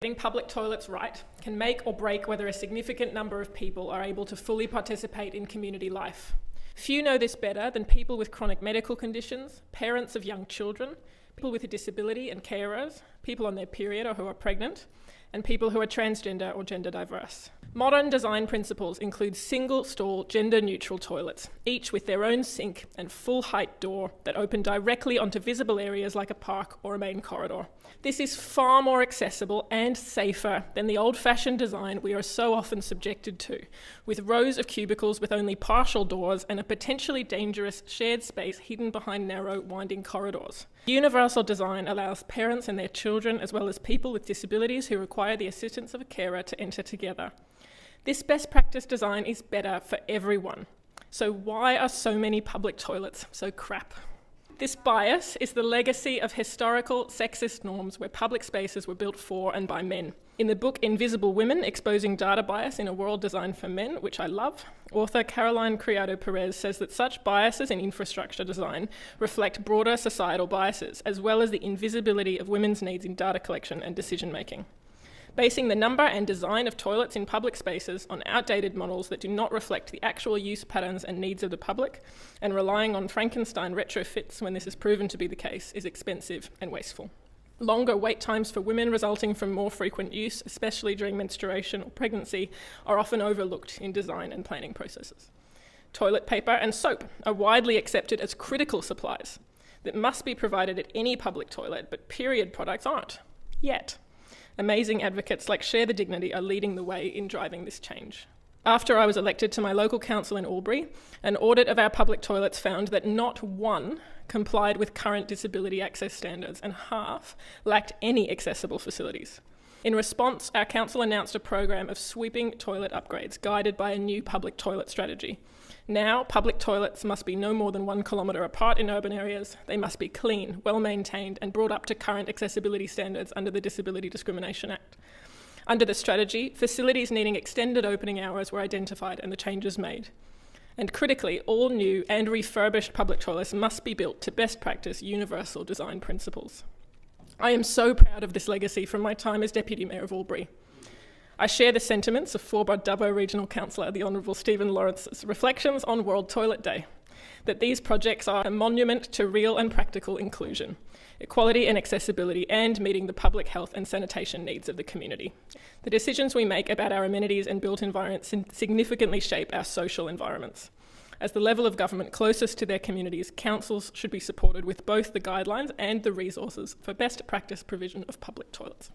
Getting public toilets right can make or break whether a significant number of people are able to fully participate in community life. Few know this better than people with chronic medical conditions, parents of young children, people with a disability and carers, people on their period or who are pregnant, and people who are transgender or gender diverse. Modern design principles include single-stall, gender-neutral toilets, each with their own sink and full-height door that open directly onto visible areas like a park or a main corridor. This is far more accessible and safer than the old-fashioned design we are so often subjected to, with rows of cubicles with only partial doors and a potentially dangerous shared space hidden behind narrow, winding corridors. Universal design allows parents and their children, as well as people with disabilities who require the assistance of a carer, to enter together. This best practice design is better for everyone. So why are so many public toilets so crap? This bias is the legacy of historical sexist norms where public spaces were built for and by men. In the book Invisible Women, Exposing Data Bias in a World Designed for Men, which I love, author Caroline Criado Perez says that such biases in infrastructure design reflect broader societal biases, as well as the invisibility of women's needs in data collection and decision-making. Basing the number and design of toilets in public spaces on outdated models that do not reflect the actual use patterns and needs of the public, and relying on Frankenstein retrofits when this is proven to be the case, is expensive and wasteful. Longer wait times for women resulting from more frequent use, especially during menstruation or pregnancy, are often overlooked in design and planning processes. Toilet paper and soap are widely accepted as critical supplies that must be provided at any public toilet, but period products aren't, yet. Amazing advocates like Share the Dignity are leading the way in driving this change. After I was elected to my local council in Albury, an audit of our public toilets found that not one complied with current disability access standards and half lacked any accessible facilities. In response, our council announced a program of sweeping toilet upgrades guided by a new public toilet strategy. Now, public toilets must be no more than 1 kilometre apart in urban areas. They must be clean, well-maintained, and brought up to current accessibility standards under the Disability Discrimination Act. Under the strategy, facilities needing extended opening hours were identified and the changes made. And critically, all new and refurbished public toilets must be built to best practice universal design principles. I am so proud of this legacy from my time as Deputy Mayor of Albury. I share the sentiments of former Dubbo Regional Councillor, the Honourable Stephen Lawrence's reflections on World Toilet Day, that these projects are a monument to real and practical inclusion, equality and accessibility, and meeting the public health and sanitation needs of the community. The decisions we make about our amenities and built environments significantly shape our social environments. As the level of government closest to their communities, councils should be supported with both the guidelines and the resources for best practice provision of public toilets.